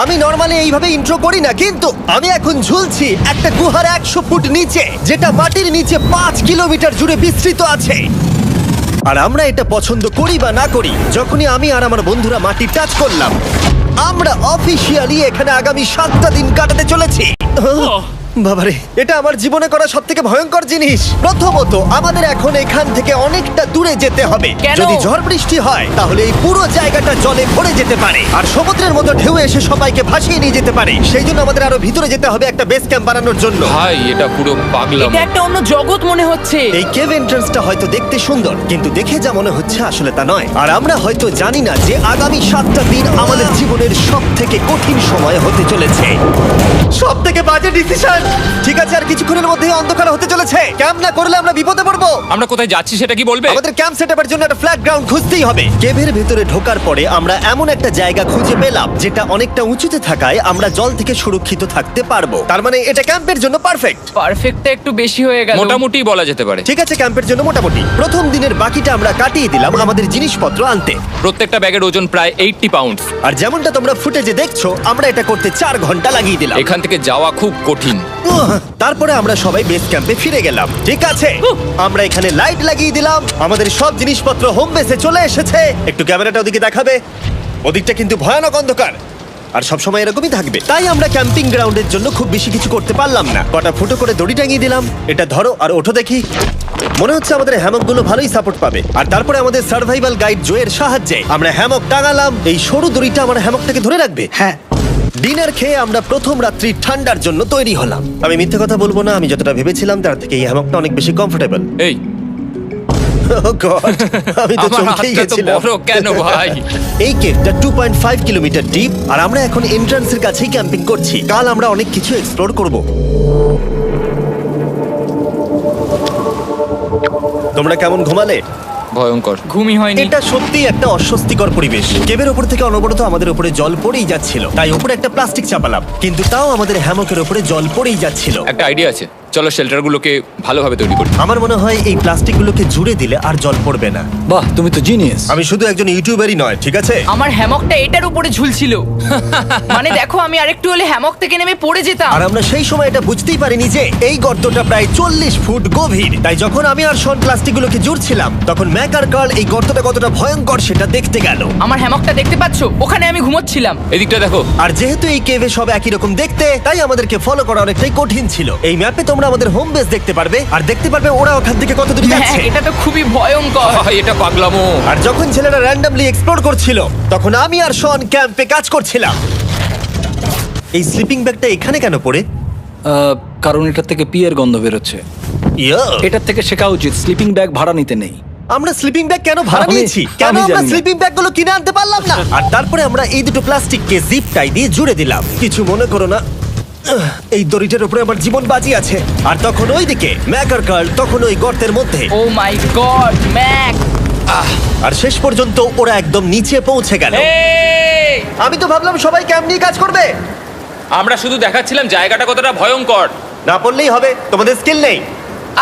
আমি নর্মালি এইভাবে ইন্ট্রো করি না, কিন্তু আমি এখন ঝুলছি একটা গুহার 100 ফুট নিচে, যেটা মাটির নিচে 5 কিলোমিটার জুড়ে বিস্তৃত আছে। আর আমরা এটা পছন্দ করি বা না করি, যখনই আমি আর আমার বন্ধুরা মাটি টাচ করলাম, আমরা অফিসিয়ালি এখানে আগামী 7টা দিন কাটাতে চলেছি। বাবারে, এটা আমার জীবনে করা সবথেকে ভয়ঙ্কর জিনিস। প্রথমত, আমাদের এখন এখান থেকে অনেকটা দূরে যেতে হবে। কেন? যদি ঝড় বৃষ্টি হয় তাহলে এই পুরো জায়গাটা জলে ভরে যেতে পারে, আর সমুদ্রের মতো ঢেউ এসে সবাইকে ভাসিয়ে নিয়ে যেতে পারে। সেই জন্য আমাদের আরো ভিতরে যেতে হবে একটা বেস ক্যাম্প বানানোর জন্য। ভাই এটা পুরো পাগলাম। এটা একটা অন্য জগৎ মনে হচ্ছে। এই কেভ এন্ট্রান্সটা হয়তো দেখতে সুন্দর, কিন্তু দেখে যা মনে হচ্ছে আসলে তা নয়। আর আমরা হয়তো জানি না যে আগামী 7টা দিন আমাদের জীবনের সব থেকে কঠিন সময় হতে চলেছে। সব থেকে বাজে ডিসিশন। ঠিক আছে, আর কিছুক্ষণের মধ্যেই অন্ধকার হতে চলেছে। ক্যাম্প না করলে আমরা বিপদে পড়বো। আমরা কোথায় যাচ্ছি সেটা কি বলবে? আমাদের ক্যাম্প সেটআপের জন্য একটা ফ্ল্যাট গ্রাউন্ড খুঁজতেই হবে। কেভের ভেতরে ঢোকার পরে আমরা এমন একটা জায়গা খুঁজে পেলাম যেটা অনেকটা উঁচুতে থাকায় আমরা জল থেকে সুরক্ষিত থাকতে পারবো। তার মানে এটা ক্যাম্পের জন্য পারফেক্ট। পারফেক্টটা একটু বেশি হয়ে গেল। মোটামুটি বলা যেতে পারে। ঠিক আছে, ক্যাম্পের জন্য মোটামুটি। প্রথম দিনের বাকিটা আমরা কাটিয়ে দিলাম আমাদের জিনিসপত্র আনতে। প্রত্যেকটা ব্যাগের ওজন প্রায় 80 পাউন্ডস। আর যেমনটা তোমরা ফুটেজে দেখছো, আমরা এটা করতে 4 ঘন্টা লাগিয়ে দিলাম। এখান থেকে যাওয়া খুব কঠিন। তারপরে আমরা সবাই বেস ক্যাম্পে ফিরে গেলাম। ঠিক আছে, আমরা এখানে লাইট লাগিয়ে দিলাম। আমাদের সব জিনিসপত্র হোম বেসে চলে এসেছে। একটু ক্যামেরাটা ওদিকে দেখাবে। ওদিকটা কিন্তু ভয়ানক অন্ধকার, আর সবসময় এরকমই থাকবে। তাই আমরা ক্যাম্পিং গ্রাউন্ডের জন্য খুব বেশি কিছু করতে পারলাম না। কটা ফুটো করে দড়ি টাঙিয়ে দিলাম। এটা ধরো আর ওঠো দেখি। মনে হচ্ছে আমাদের হ্যামকগুলো ভালোই সাপোর্ট পাবে। আর তারপরে আমাদের সার্ভাইভাল গাইড জোয়ের সাহায্যে আমরা হ্যামক টাঙালাম। এই সরু দড়িটা আমার হ্যামকটাকে ধরে রাখবে। হ্যাঁ, ডিনার খেয়ে আমরা প্রথম রাত্রি ঠান্ডার জন্য তৈরি হলাম। আমি মিথ্যে কথা বলবো না, আমি যতটা ভেবেছিলাম তার থেকে এই হ্যামকটা অনেক বেশি কমফোর্টেবল। এই আমি তো আমার চমকেই হাতটা তো গেছিলাম। বড় কেন ভাই? এই কেভটা 2.5 কিলোমিটার ডিপ, আর আমরা এখন এন্ট্রান্সের কাছেই ক্যাম্পিং করছি। কাল আমরা অনেক কিছু এক্সপ্লোর করব। তোমরা কেমন ঘুমালে? ভয়ঙ্কর। ঘুমই হয়নি। এটা সত্যি একটা অস্বস্তিকর পরিবেশ। কেবের ওপর থেকে অনবরত আমাদের উপরে জল পড়েই যাচ্ছিল, তাই উপরে একটা প্লাস্টিক চাপালাম, কিন্তু তাও আমাদের হ্যামকের উপরে জল পড়েই যাচ্ছিল। একটা আইডিয়া আছে, চলো শেল্টারগুলোকে ভালোভাবে তৈরি করি। আমার মনে হয় এই প্লাস্টিকগুলোকে জুড়ে দিলে আর জল পড়বে না। বাহ, তুমি তো জিনিয়াস। আমি শুধু একজন ইউটিউবারই নয়, ঠিক আছে? আমার হ্যামকটা এটার উপরে ঝুলছিল। মানে দেখো, আমি আরেকটু হলে হ্যামক থেকে নেমে পড়ে যেতাম। আর আমরা সেই সময় এটা বুঝতেই পারিনি যে এই গর্তটা প্রায় 40 ফুট গভীর। তাই যখন আমি আর শন প্লাস্টিকগুলোকে জুড়ছিলাম, তখন ম্যাক আর কার্ল এই গর্তটা কতটা ভয়ঙ্কর সেটা দেখতে গেল। আমার হ্যামকটা দেখতে পাচ্ছো? ওখানে আমি ঘুমোচ্ছিলাম। এদিকটা দেখো। আর যেহেতু এই কেভে সব একই রকম দেখতে, তাই আমাদেরকে ফলো করা অনেকটাই কঠিন ছিল। এই ম্যাপে তোমরা আমাদের হোম বেস দেখতে পারবে, আর দেখতে পারবে ওরা ওখান থেকে কত দূর হ্যাঁ, যাচ্ছে। এটা তো খুবই ভয়ঙ্কর। ভাই এটা পাগলামো। আর যখন ছেলেরা র্যান্ডমলি এক্সপ্লোর করছিল, তখন আমি আর শন ক্যাম্পে কাজ করছিলাম। এই স্লিপিং ব্যাগটা এখানে কেন পড়ে? কারণ এটার থেকে পিয়ের গন্ধ বেরোচ্ছে। ইয়া! এটার থেকে শেখা উচিত স্লিপিং ব্যাগ ভাড়া নিতে নেই। আমরা স্লিপিং ব্যাগ কেন ভাড়া আমি- নিয়েছি? কেন আমি আমরা জানি না। স্লিপিং ব্যাগ গুলো কিনে আনতে পারলাম না? আর তারপরে আমরা এই দুটো প্লাস্টিককে জিপ টাই দিয়ে জুড়ে দিলাম। কিছু মনে করো না, এই দড়িটার উপরে আমার জীবন বাজি আছে। আর তখন ওইদিকে ম্যাকার কার্ল তখন ওই গর্তের মধ্যে। ও মাই গড, ম্যাক! আর শেষ পর্যন্ত ওরা একদম নিচে পৌঁছে গেল। এই! আমি তো ভাবলাম সবাই ক্যাম্প নিয়ে কাজ করবে। আমরা শুধু দেখাচ্ছিলাম জায়গাটা কতটা ভয়ঙ্কর। না পড়লেই হবে, তোমাদের স্কিল নেই।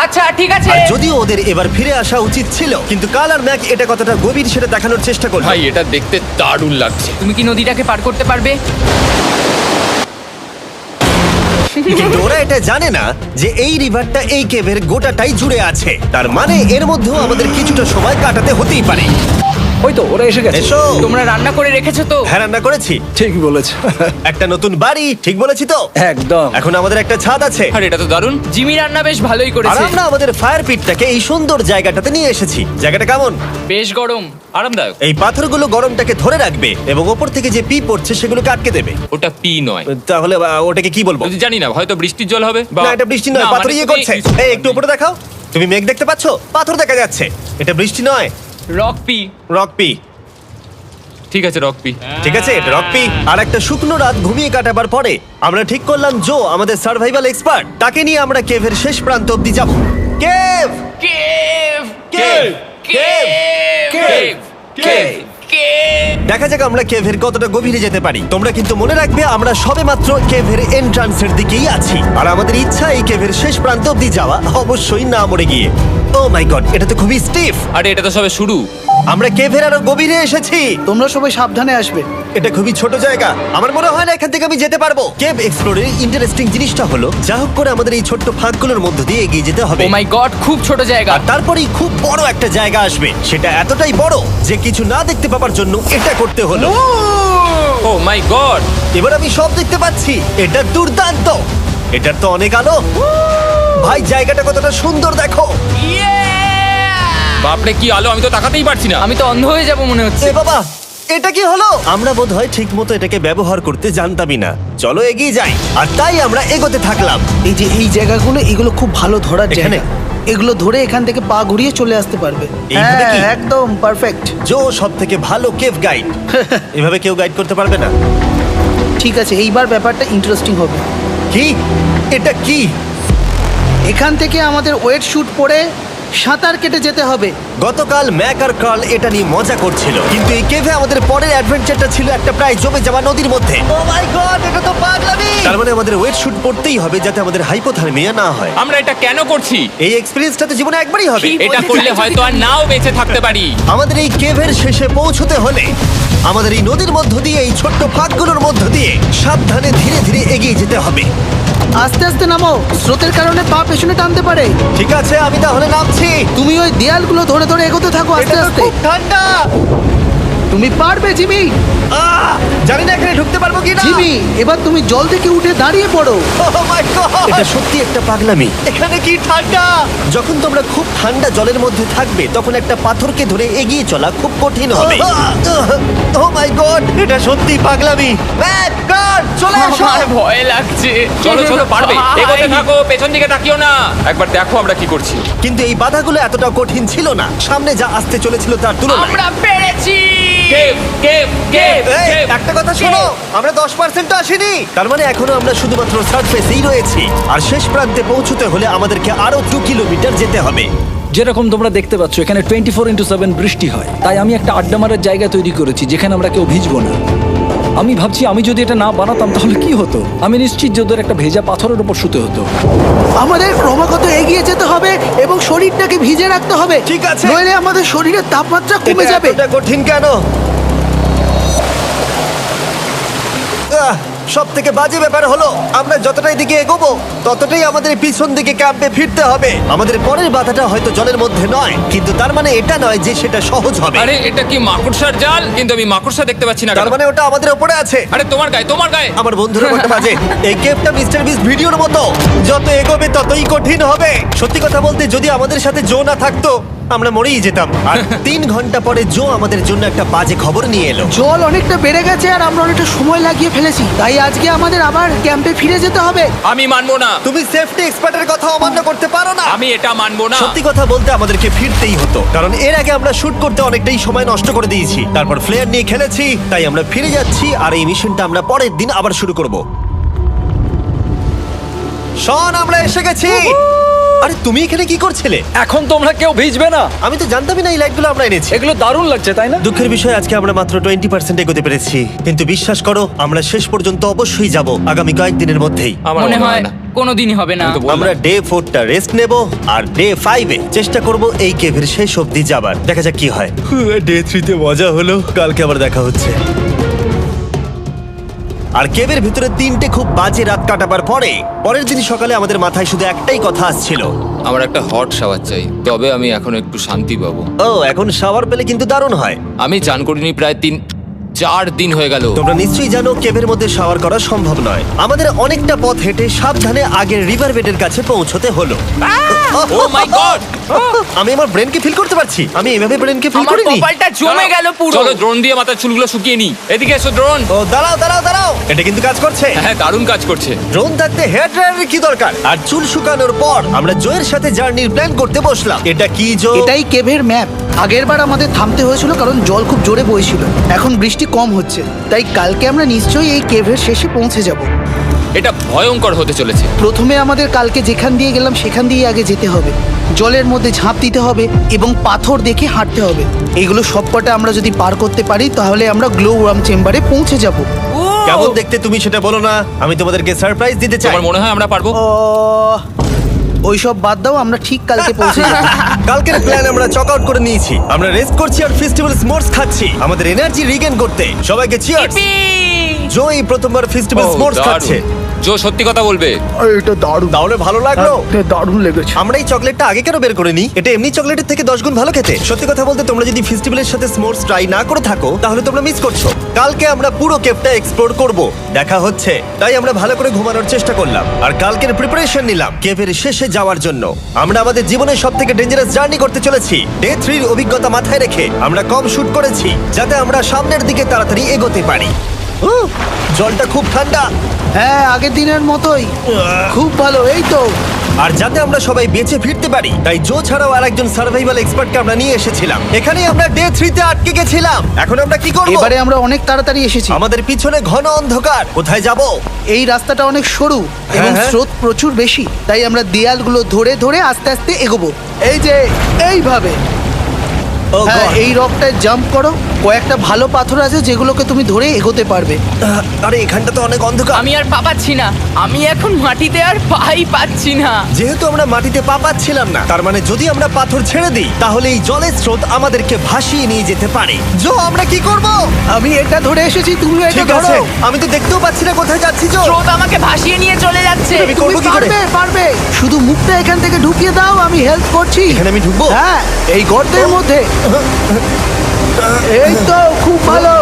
আচ্ছা ঠিক আছে। আর যদিও ওদের এবার ফিরে আসা উচিত ছিল, কিন্তু কাল আর ম্যাক এটা কতটা গভীর সেটা দেখানোর চেষ্টা করলো। ভাই এটা দেখতে দারুণ লাগছে। তুমি কি নদীটাকে পার করতে পারবে? কিন্তু ওরা এটা জানে না যে এই রিভারটা এই কেভের গোটাটাই জুড়ে আছে। তার মানে এর মধ্যেও আমাদের কিছুটা সময় কাটাতে হতেই পারে। ওই তো ওরা এসে গেছে। এসো। তোমরা রান্না করে রেখেছো তো? হ্যাঁ, রান্না করেছি। ঠিক বলেছ। একটা নতুন বাড়ি, ঠিক বলেছি তো? একদম। এখন আমাদের একটা ছাদ আছে। আর এটা তো দারুণ। জিমি রান্না বেশ ভালোই আর করেছে। আমরা আমাদের ফায়ার পিটটাকে এই সুন্দর জায়গাটাতে নিয়ে এসেছি। জায়গাটা কেমন? বেশ গরম। আরামদায়ক। এই পাথরগুলো গরমটাকে ধরে রাখবে এবং ওপর থেকে যে পি পড়ছে সেগুলোকে আটকে দেবে। ওটা পি নয়। তাহলে ওটাকে কি বলবো? যদি জানি না, হয়তো বৃষ্টির জল হবে বা না, এটা বৃষ্টি নয়, না, পাথর মানে ইয়ে তুমি- করছে। এই একটু উপরে দেখাও। তুমি মেঘ দেখতে পাচ্ছো? পাথর দেখা যাচ্ছে। এটা বৃষ্টি নয়, রক পি। Rock P. ঠিক আছে, রক পি। ঠিক আছে, এটা রক পি। আর একটা শুকনো রাত ঘুমিয়ে কাটাবার পরে আমরা ঠিক করলাম জো আমাদের সার্ভাইভাল এক্সপার্ট, তাকে নিয়ে আমরা কেভের শেষ প্রান্ত অব্দি যাব। Cave! Cave! Cave! Cave! Cave! Cave! Cave! দেখা যাক আমরা কেভের কতটা গভীরে যেতে পারি। তোমরা কিন্তু মনে রাখবে আমরা সবেমাত্র কেভের এন্ট্রান্সের দিকেই আছি, আর আমাদের ইচ্ছা এই কেভের শেষ প্রান্ত অব্দি যাওয়া, অবশ্যই না মরে গিয়ে। ও মাই গড, এটা তো খুবই স্টিফ। আরে এটা তো সবে শুরু। আমরা কেভের আরো গভীরে এসেছি। তোমরা সবাই সাবধানে আসবে। এটা খুবই ছোট জায়গা, আমার মনে হয় না এখান থেকে আমি যেতে পারবো। কেভ এক্সপ্লোরের ইন্টারেস্টিং জিনিসটা হলো যা হোক করে আমাদের এই ছোট্ট ফাঁকগুলোর মধ্য দিয়ে এগিয়ে যেতে হবে, ও মাই গড, খুব ছোট জায়গা। আর তারপরেই খুব বড় একটা জায়গা আসবে, সেটা এতটাই বড় যে কিছু না দেখতে পাওয়ার জন্য এটা করতে হলো। ও মাই গড! এবার আমি সব দেখতে পাচ্ছি, এটা দুর্দান্ত। এটার তো অনেক আলো। ভাই জায়গাটা কতটা সুন্দর দেখো। বাপরে কি আলো, আমি তো তাকাতেই পারছি না। আমি তো অন্ধ হয়ে যাব মনে হচ্ছে। এ বাবা, এটা কি হলো? আমরা বোধহয় ঠিক মতো এটাকে ব্যবহার করতে জানতামই না। চলো এগিয়ে যাই। আর তাই আমরা এগোতে থাকলাম। এই যে এই জায়গাগুলো, এগুলো খুব ভালো ধরার এখানে? জায়গা। এগুলো ধরে এখান থেকে পা ঘুরিয়ে চলে আসতে পারবে। এইভাবে কি? হ্যাঁ, একদম পারফেক্ট। জো সব থেকে ভালো কেভ গাইড। এভাবে কেউ গাইড করতে পারবে না। ঠিক আছে, এইবার ব্যাপারটা ইন্টারেস্টিং হবে। কি? এটা কি? এখান থেকে আমাদের ওয়েট শুট পরে সাঁতার কেটে যেতে হবে। গতকাল ম্যাক আর কার্ল এটা নিয়ে মজা করছিল, কিন্তু এই কেভে আমাদের পরের অ্যাডভেঞ্চারটা ছিল একটা প্রায় জমে যাওয়া নদীর মধ্যে। ও মাই গড, এটা তো পাগলামি! তার মানে আমাদের ওয়েট শুট পড়তেই হবে যাতে আমাদের হাইপোথার্মিয়া না হয়। আমরা এটা কেন করছি? এই এক্সপেরিয়েন্সটা তো জীবনে একবারই হবে। কি? এটা করলে হয়তো আর নাও বেঁচে থাকতে পারি। আমাদের এই কেভের শেষে পৌঁছতে হলে আমাদের এই নদীর মধ্য দিয়ে, এই ছোট্ট ফাঁকগুলোর মধ্য দিয়ে সাবধানে ধীরে ধীরে এগিয়ে যেতে হবে। আস্তে আস্তে নামো, স্রোতের কারণে পা পেছনে টানতে পারে। ঠিক আছে, আমি তাহলে নামছি। তুমি ওই দেয়ালগুলো ধরে ধরে এগোতে থাকো আস্তে এটা তো আস্তে। খুব ঠান্ডা। তুমি পারবে জিমি। জানি না এখানে ঢুকতে পারবো কি না। জিমি, এবার তুমি জল থেকে উঠে দাঁড়িয়ে পড়ো। এটা সত্যি একটা পাগলামি। এখানে কি ঠান্ডা! যখন তোমরা খুব ঠান্ডা জলের মধ্যে থাকবে তখন একটা পাথরকে ধরে এগিয়ে চলা খুব কঠিন হবে। ও মাই গড, এটা সত্যি পাগলামি। ম্যাক, গড, চলে আসো। আমার ভয় লাগছে। চলো চলো, পারবে। ভাই। এগোতে থাকো, পেছন দিকে তাকিও না। একবার দেখো আমরা কি করছি। কিন্তু এই বাধাগুলো এতটা কঠিন ছিল না সামনে যা আসতে চলেছিল তার তুলনায়। আমরা পেরেছি। কেভ কেভ কেভ এই, কেভ। একটা কথা শোনো, আমরা 10% আসিনি। তার মানে এখনো আমরা শুধুমাত্র সার্ফেসেই রয়েছি, আর শেষ প্রান্তে পৌঁছতে হলে আমাদেরকে আরো 2 কিলোমিটার যেতে হবে। যেরকম তোমরা দেখতে পাচ্ছ এখানে 24/7 বৃষ্টি হয়, তাই আমি একটা আড্ডা মারার জায়গা তৈরি করেছি যেখানে আমরা কেউ ভিজবো না। আমি ভাবছি আমি যদি এটা না বানাতাম তাহলে কি হতো। আমি নিশ্চিত যে ওদের একটা ভেজা পাথরের উপর শুতে হতো। আমাদের ক্রমাগত এগিয়ে যেতে হবে এবং শরীরটাকে ভিজে রাখতে হবে। ঠিক আছে। নইলে আমাদের শরীরের তাপমাত্রা কমে এটা যাবে। এতটা কঠিন কেন? সব থেকে বাজে ব্যাপার হলো আমরা যতটাই দিকে এগোবো ততটাই আমাদের পিছন দিকে ক্যাম্পে ফিরতে হবে। আমাদের পরের বাধাটা হয়তো জলের মধ্যে নয়, কিন্তু তার মানে এটা নয় যে সেটা সহজ হবে। আরে এটা কি মাকড়সার জাল? কিন্তু আমি মাকড়সা দেখতে পাচ্ছি না। তার কেন? মানে ওটা আমাদের উপরে আছে। আরে তোমার গায়ে, তোমার গায়ে। আমার বন্ধুরা বলতে বাজে। এই গেমটা মিস্টার বিস্ট ভিডিওর মতো, যত এগোবে ততই কঠিন হবে। সত্যি কথা বলতে যদি আমাদের সাথে জো না থাকতো আমরা মরেই যেতাম। আর 3 ঘন্টা পরে জো আমাদের জন্য একটা বাজে খবর নিয়ে এলো। জল অনেকটা বেড়ে গেছে আর আমরা অনেকটা সময় লাগিয়ে ফেলেছি, তাই আজকে আমাদের আবার ক্যাম্পে ফিরে যেতে হবে। আমি মানবো না। তুমি সেফটি এক্সপার্টের কথা অমান্য করতে পারো না। আমি এটা মানবো না। সত্যি কথা বলতে আমাদেরকে ফিরতেই হতো, কারণ এর আগে আমরা শুট করতে অনেকটাই সময় নষ্ট করে দিয়েছি। তারপর ফ্লেয়ার নিয়ে খেলেছি, তাই আমরা ফিরে যাচ্ছি আর এই মিশনটা আমরা পরের দিন আবার শুরু করব। শন, আমরা এসে গেছি। আরে তুমি এখানে কি করছিলে? এখন তোমরা কেউ ভিজবে না। আমি তো জানতামই না এই লাইটগুলো আমরা এনেছি। এগুলো দারুণ লাগছে তাই না? দুঃখের বিষয় আজকে আমরা মাত্র 20% এগোতে পেরেছি, কিন্তু বিশ্বাস করো আমরা শেষ পর্যন্ত অবশ্যই যাব আগামী কয়েকদিনের মধ্যেই। আমার মনে হয় কোনোদিনই হবে না। আমি তো বললাম। আমরা ডে 4টা রেস্ট নেব আর ডে 5-এ চেষ্টা করব এই কেভের শেষ অবধি যাবার। দেখা যাক কি হয়। ডে 3-তে মজা হলো, কালকে আবার দেখা হচ্ছে। আর কেভের ভিতরে 3টে খুব বাজে রাত কাটাবার পরে পরের দিন সকালে আমাদের মাথায় শুধু একটাই কথা আসছিল, আমার একটা হট শাওয়ার চাই, তবে আমি এখন একটু শান্তি পাবো। ও এখন শাওয়ার পেলে কিন্তু দারুণ হয়। আমি চান করিনি প্রায় 3-4 দিন হয়ে গেল। তোমরা নিশ্চয়ই জানো কেভের মধ্যে শাওয়ার করা সম্ভব নয়। আমাদের অনেকটা পথ হেঁটে সাবধানে আগের রিভার বেডের কাছে পৌঁছতে হলো। ও মাই গড! আমি আমার ব্রেনকে ফিল করতে পারছি। আমি এভাবে ব্রেনকে ফিল আমার করিনি। কপালটা জমে গেল পুরো। চলো ড্রোন দিয়ে মাথার চুলগুলো শুকিয়ে নি। এদিকে এসো ড্রোন। ও দাঁড়াও দাঁড়াও দাঁড়াও, এটা কিন্তু কাজ করছে। হ্যাঁ, দারুণ কাজ করছে। ড্রোন থাকতে হেয়ার ড্রায়ারের কি দরকার? আর চুল শুকানোর পর আমরা জোয়ের সাথে জার্নির প্ল্যান করতে বসলাম। এটা কি জো? এটাই কেভের ম্যাপ। আগেরবার আমাদের থামতে হয়েছিল কারণ জল খুব জোরে বইছিল। এখন বৃষ্টি কম হচ্ছে, তাই কালকে আমরা নিশ্চয়ই এই কেভের শেষে পৌঁছে যাব। এটা ভয়ঙ্কর হতে চলেছে। প্রথমে আমাদের কালকে যেখান দিয়ে গেলাম সেখান দিয়ে আগে যেতে হবে। জলের মধ্যে ঝাঁপ দিতে হবে এবং পাথর দেখে হাঁটতে হবে। এগুলো সবকটা আমরা যদি পার করতে পারি তাহলে আমরা গ্লো ওয়ার্ম চেম্বারে পৌঁছে যাব। কেমন দেখতে তুমি সেটা বলো না, আমি তোমাদেরকে সারপ্রাইজ দিতে চাই। তোমার মনে হয় আমরা পারবো? ওইসব বাদ দাও, আমরা ঠিক কালকে পৌঁছে যাবো। কালকের প্ল্যান আমরা চক আউট করে নিয়েছি। আমরা রেস্ট করছি আর ফেস্টিভ্যাল স্মোর্স খাচ্ছি আমাদের এনার্জি রিগেন করতে। সবাইকে চিয়ার্স। Yippee! জো এই প্রথমবার ফেস্টিভ্যাল ও, স্মোর্স দারুণ। খাচ্ছে। জো সত্যি কথা বলবে। এটা দারুণ, তাহলে ভালো লাগলো? দারুণ লেগেছে। আমরা এই চকলেটটা আগে কেন বের করিনি? এটা এমনি চকলেটের থেকে 10 গুণ ভালো খেতে। সত্যি কথা বলতে তোমরা যদি ফেস্টিভ্যালের সাথে স্মোর্স ট্রাই না করে থাকো তাহলে তোমরা মিস করছো। কালকে আমরা পুরো কেভটা এক্সপ্লোর করব, দেখা হচ্ছে। তাই আমরা ভালো করে ঘুমানোর চেষ্টা করলাম আর কালকের প্রিপারেশন নিলাম কেভের শেষে যাওয়ার জন্য। আমরা আমাদের জীবনের সবথেকে ডেঞ্জারাস জার্নি করতে চলেছি। ডে 3 এর অভিজ্ঞতা মাথায় রেখে আমরা কম শুট করেছি যাতে আমরা সামনের দিকে তাড়াতাড়ি এগোতে পারি। জলটা খুব ঠান্ডা হ্যাঁ, আগের দিনের মতোই খুব ভালো। এই তো আর যাতে আমরা সবাই বেঁচে ফিরতে পারি তাই জো ছাড়াও আরেকজন সার্ভাইভাল এক্সপার্টকে আমরা নিয়ে এসেছিলাম। এখানেই আমরা ডে 3 তে আটকে গেছিলাম। এখন আমরা কি করব? এবারে আমরা অনেক তাড়াতাড়ি এসেছি। আমাদের পিছনে ঘন অন্ধকার, কোথায় যাব? এই রাস্তাটা অনেক সরু এবং হ্যাঁ। স্রোত প্রচুর বেশি, তাই আমরা দেয়ালগুলো ধরে ধরে আস্তে আস্তে এগোবো। এই যে এইভাবে। ও হ্যাঁ, God! এই রকটায় জাম্প করো। কয়েকটা ভালো পাথর আছে যেগুলোকে তুমি ধরে এগোতে পারবে। আরে এখানটা তো অনেক অন্ধকার। আমি আর পা পাচ্ছি না, আমি এখন মাটিতে আর পাই পাচ্ছি না। যেহেতু আমরা মাটিতে পা পাচ্ছিলাম না, তার মানে যদি আমরা পাথর ছেড়ে দিই তাহলে এই জলের স্রোত আমাদেরকে ভাসিয়ে নিয়ে যেতে পারে। জো, আমরা কি করব? আমি এটা ধরে এসেছি, তুমি এটা ঠিক ধরো। আছে, আমি তো দেখতেও পাচ্ছি না কোথায় যাচ্ছি। জো, স্রোত আমাকে ভাসিয়ে নিয়ে চলে যাচ্ছে। আমি তুমি করবো কি করে? পারবে, পারবে। শুধু মুখটা এখান থেকে ঢুকিয়ে দাও, আমি হেল্প করছি। এখানে আমি ঢুকবো? হ্যাঁ, এই গর্তের মধ্যে। এই তো খুব ভালো।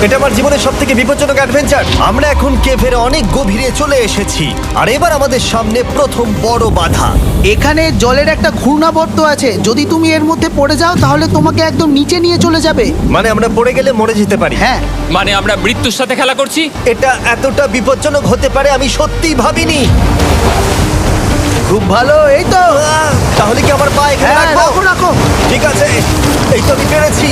এটা আমার জীবনের সবথেকে বিপজ্জনক অ্যাডভেঞ্চার। আমরা এখন কেভের অনেক গভীরে চলে এসেছি আর এবার আমাদের সামনে প্রথম বড় বাধা। এখানে জলের একটা ঘূর্ণাবর্ত আছে, যদি তুমি এর মধ্যে পড়ে যাও তাহলে তোমাকে একদম নিচে নিয়ে চলে যাবে। মানে আমরা পড়ে গেলে মরে যেতে পারি। হ্যাঁ, মানে আমরা মৃত্যুর সাথে খেলা করছি। এটা এতটা বিপজ্জনক হতে পারে আমি সত্যিই ভাবিনি। খুব ভালো। এই তো। তাহলে কি আমার পা এখানে হ্যাঁ, রাখবো? রাখো রাখো। ঠিক আছে, এই তো আমি পেরেছি।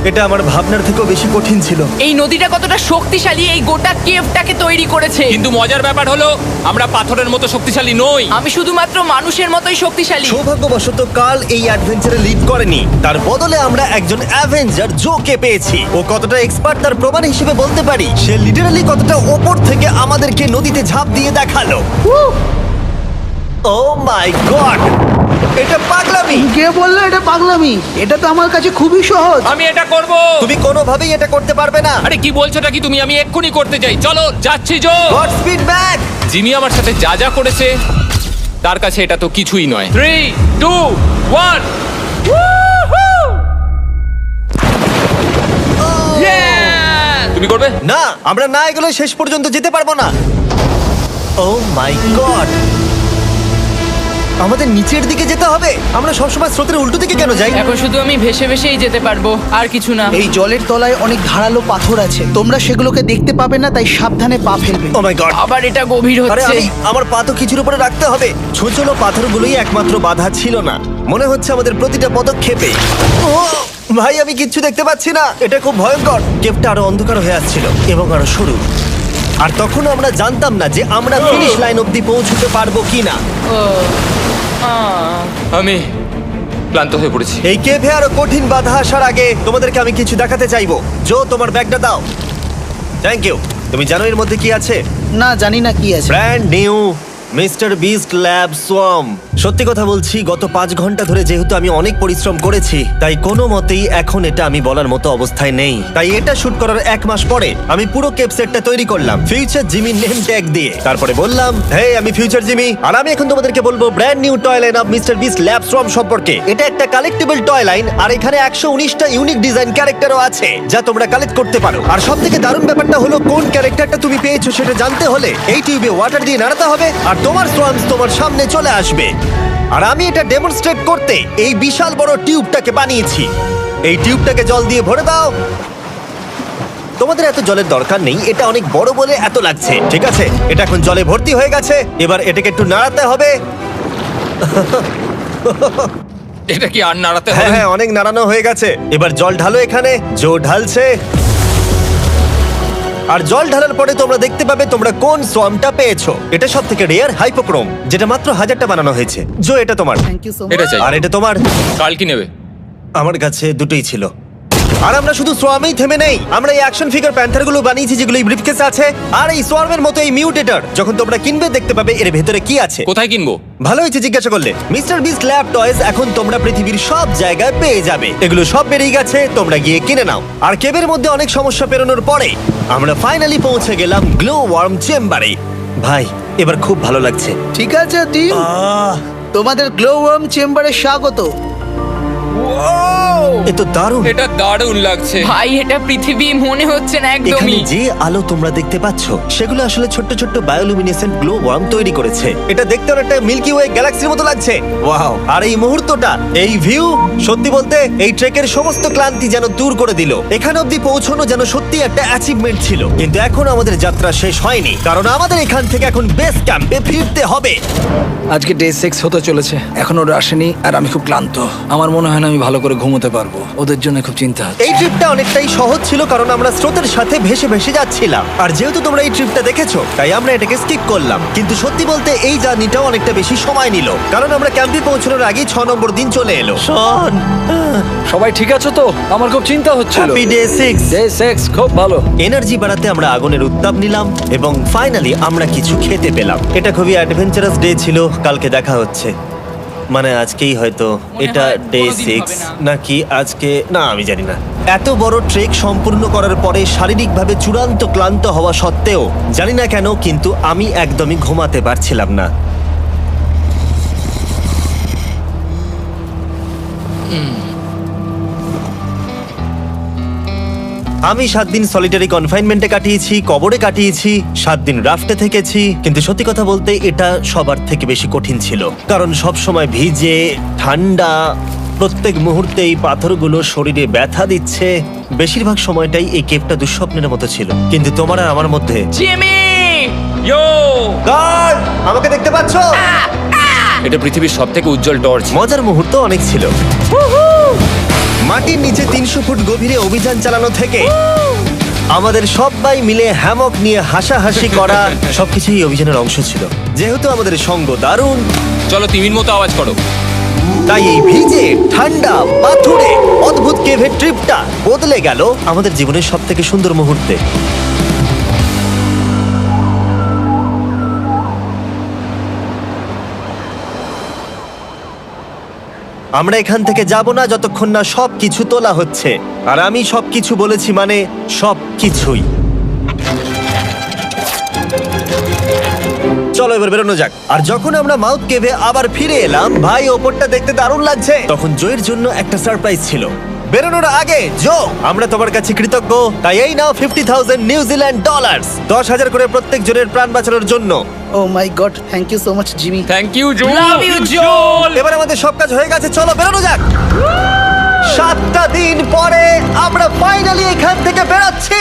এটা আমার ভাবনার থেকেও বেশি কঠিন ছিল। এই নদীটা কতটা শক্তিশালী এই গোটা কেভটাকে তৈরি করেছে। কিন্তু মজার ব্যাপার হলো আমরা পাথরের মতো শক্তিশালী নই। আমি শুধুমাত্র মানুষের মতোই শক্তিশালী। সৌভাগ্যবশত কাল এই অ্যাডভেঞ্চারে লিড করেনি, তার বদলে আমরা একজন অ্যাভেঞ্জার জোকে পেয়েছি। ও কতটা এক্সপার্ট তার প্রমাণ হিসেবে বলতে পারি। সে লিটারালি কতটা ওপর থেকে আমাদেরকে নদীতে ঝাঁপ দিয়ে দেখালো। ও মাই গড, এটা পাগলামি। কে বললো এটা পাগলামি? এটা তো আমার কাছে খুবই সহজ। আমি এটা করব। তুমি কোনোভাবেই এটা করতে পারবে না। আরে কি বলছোটা কি তুমি? আমি এক্ষুনি করতে চাই। চলো যাচ্ছি Joe. God speed back. Jimmy আমার সাথে যা যা করেছে তার কাছে এটা তো কিছুই নয়। 3, 2, 1। তুমি করবে? না, আমরা না এগুলো শেষ পর্যন্ত যেতে পারবো না। ও মাই গড, আমাদের নিচের দিকে যেতে হবে। আমরা সবসময় স্রোতের উল্টো দিকে কেন যাই? এখন শুধু আমি ভেসে ভেসেই যেতে পারবো, আর কিছু না। এই জলের তলায় অনেক ধারালো পাথর আছে, তোমরা সেগুলোকে দেখতে পাবে না, তাই সাবধানে পা ফেলবে। ও মাই গড, আবার এটা গভীর আরে হচ্ছে। আমার পা তো কিছুর উপরে রাখতে হবে। ছোট ছোট পাথরগুলোই একমাত্র বাধা ছিল না, মনে হচ্ছে আমাদের প্রতিটা পদক্ষেপে। ও ভাই, আমি কিচ্ছু দেখতে পাচ্ছি না। এটা খুব ভয়ঙ্কর। কেভটা আরো অন্ধকার হয়ে আসছিল এবং আরো সরু। আর তখন আমরা জানতাম না যে আমরা ফিনিশ লাইন অবধি পৌঁছতে পারবো কিনা। আমি ক্লান্ত হয়ে পড়েছি। এই কেভে আরো কঠিন বাধা আসার আগে তোমাদেরকে আমি কিছু দেখাতে চাইবো। জো, তোমার ব্যাগটা দাও। Thank you. তুমি জানো এর মধ্যে কি আছে? না, জানি না কি আছে। Brand new mister beast lab swamp. সত্যি কথা বলছি, গত 5 ঘন্টা ধরে যেহেতু আমি অনেক পরিশ্রম করেছি, তাই কোনো মতেই এখন এটা আমি বলার মতো অবস্থায় নেই। তাই এটা শুট করার 1 মাস পরে আমি পুরো কেপ সেটটা তৈরি করলাম ফিউচার জিমি নেম ট্যাগ দিয়ে। তারপরে বললাম, হে, আমি ফিউচার জিমি, আর আমি এখন তোমাদেরকে বলবো brand new toy line of mister beast lab swamp সম্পর্কে। এটা একটা কালেক্টেবল টয় লাইন, আর এখানে 119টা ইউনিক ডিজাইন ক্যারেক্টারও আছে যা তোমরা কালেক্ট করতে পারো। আর সবথেকে দারুণ ব্যাপারটা হলো, কোন ক্যারেক্টারটা তুমি পেয়েছো সেটা জানতে হলে এই টিউবে ওয়াটার দিয়ে নাড়াতে হবে আর তোমার সোয়ামস তোমার সামনে চলে আসবে। আর আমি এটা ডেমনস্ট্রেট করতে এই বিশাল বড় টিউবটাকে বানিয়েছি। এই টিউবটাকে জল দিয়ে ভরে দাও। তোমাদের এত জলের দরকার নেই, এটা অনেক বড় বলে এত লাগছে। ঠিক আছে, এটা এখন জলে ভর্তি হয়ে গেছে। এবার এটাকে একটু নাড়াতে হবে। এটা কি আর নাড়াতে হ্যাঁ হবে? হ্যাঁ, অনেক নাড়ানো হয়ে গেছে। এবার জল ঢালো এখানে। জো ঢালছে। আর জল ঢালার পরে তোমরা দেখতে পাবে তোমরা কোন সোয়ামটা পেয়েছো। এটা সব থেকে রেয়ার হাইপোক্রোম, যেটা মাত্র 1000টা বানানো হয়েছে। জো, এটা তোমার। Thank you so much. এটা চাই। আর এটা তোমার। কাল কি নেবে? আমার কাছে দুটোই ছিল। আর আমরা শুধু সোয়ামেই থেমে নেই, আমরা এই অ্যাকশন ফিগার প্যান্থার গুলো বানিয়েছি যেগুলো এই ব্রিফকেসে আছে। আর এই সোয়ার্মের মতো এই মিউটেটর যখন তোমরা কিনবে দেখতে পাবে এর ভেতরে কি আছে। কোথায় কিনবো? ভালো হয়েছে জিজ্ঞাসা করলে। মিস্টার বিস্ট ল্যাব টয়েস এখন তোমরা পৃথিবীর সব জায়গায় পেয়ে যাবে। এগুলো সব বেরিয়ে গেছে, তোমরা গিয়ে কিনে নাও। আর কেবের মধ্যে অনেক সমস্যা পেরোনোর পরে আমরা ফাইনালি পৌঁছে গেলাম গ্লো ওয়ার্ম চেম্বারে। ভাই এবার খুব ভালো লাগছে। ঠিক আছে টিম, তোমাদের গ্লো ওয়ার্ম চেম্বারে স্বাগত। এ তো দারুণ। এটা দারুণ লাগছে। ভাই এটা পৃথিবী মনে হচ্ছে না এখানে একদমই। যে আলো তোমরা দেখতে পাচ্ছ সেগুলো আসলে ছোট্ট ছোট্ট বায়োলুমিনেসেন্ট গ্লো ওয়ার্ম তৈরি করেছে। এটা দেখতে অনেকটা মিল্কি ওয়ে গ্যালাক্সির মতো লাগছে। ওয়াও! আর এই মুহূর্তটা, এই ভিউ, সত্যি বলতে এই ট্রেকের সমস্ত ক্লান্তি যেন দূর করে দিল। এখান অবধি পৌঁছানো যেন সত্যি একটা অ্যাচিভমেন্ট ছিল। কিন্তু এখন আমাদের যাত্রা শেষ হয়নি, কারণ আমাদের এখান থেকে এখন বেস ক্যাম্পে ফিরতে হবে। আজকে ডে 6 হতে চলেছে, এখনো ওরা আসেনি আর আমি খুব ক্লান্ত। আমার মনে হয় না আমি ভালো করে ঘুমোতে পারবো, ওদের জন্য খুব চিন্তা হচ্ছে। এই ট্রিপটা অনেকটাই সহজ ছিল কারণ আমরা স্রোতের সাথে ভেসে ভেসে যাচ্ছিলাম। আর যেহেতু তোমরা এই ট্রিপটা দেখেছো তাই আমরা এটাকে স্কিপ করলাম। কিন্তু সত্যি বলতে এই জার্নিটাও অনেকটা বেশি সময় নিল, কারণ আমরা ক্যাম্পে পৌঁছানোর আগেই 6 নম্বর দিন চলে এলো। শন, সবাই ঠিক আছো তো? আমার খুব চিন্তা হচ্ছিল। Happy day 6। ডে 6 খুব ভালো। এনার্জি বাড়াতে আমরা আগুনের উত্তাপ নিলাম এবং ফাইনালি আমরা কিছু খেতে পেলাম। এটা খুবই অ্যাডভেঞ্চারাস ডে ছিল। কালকে দেখা হচ্ছে, মানে আজকেই হয়তো। এটা হয় ডে কোনোদিন 6 হবে না। নাকি আজকে, না আমি জানি না। এত বড় ট্রেক সম্পূর্ণ করার পরে শারীরিকভাবে চূড়ান্ত ক্লান্ত হওয়া সত্ত্বেও জানি না কেন কিন্তু আমি একদমই ঘুমাতে পারছিলাম না। আমি 7 দিন সলিটারি কনফাইনমেন্টে কাটিয়েছি, কবরে কাটিয়েছি, 7 দিন রাফটে থেকেছি। কিন্তু সত্যি কথা বলতে এটা সবার থেকে বেশি কঠিন ছিল, কারণ সব সময় ভিজে, ঠান্ডা, প্রত্যেক মুহূর্তে এই পাথরগুলো শরীরে ব্যথা দিচ্ছে। বেশিরভাগ সময়টাই এই কেপটা দুঃস্বপ্নের মতো ছিল। কিন্তু তোমার আর আমার মধ্যে জিমি! ইয়ো! গার্ড, আমাকে দেখতে পাচ্ছো? এটা পৃথিবীর সবথেকে উজ্জ্বল টর্চ। মজার মুহূর্ত অনেক ছিল। মাটির নিচে 300 ফুট গভীরে অভিযান চালানো থেকে আমাদের সবাই মিলে হ্যামক নিয়ে হাসাহাসি করা সবকিছুই এই অভিযানের অংশ ছিল। যেহেতু আমাদের সঙ্গ দারুণ, চলো তিমির মতো আওয়াজ করো। তাই এই ভিজে, ঠান্ডা, পাথুরে অদ্ভুত কেভের ট্রিপটা বদলে গেল আমাদের জীবনের সব থেকে সুন্দর মুহূর্তে। আমরা এখান থেকে যাব না যতক্ষণ না সবকিছু তোলা হচ্ছে। আর আমি সবকিছু বলেছি মানে সবকিছুই। চলো এবার বেরোনো যাক। আর যখন আমরা মাউথ কেভে আবার ফিরে এলাম, ভাই ওপরটা দেখতে দারুণ লাগছে। তখন জয়ের জন্য একটা সারপ্রাইজ ছিল। বেরোনোর আগে জো, আমরা তোমার কাছে কৃতজ্ঞ। তাই এই নাও $50,000 নিউজিল্যান্ড ডলার্স, 10,000 করে প্রত্যেক জনের প্রাণ বাঁচানোর জন্য। Oh my God, thank you so much Jimmy. Thank you Joe. Love you, Joel! এবার আমাদের সব কাজ হয়ে গেছে, চলো বেরোনো যাক। 7টা দিন পরে আমরা ফাইনালি এখান থেকে বেরোচ্ছি।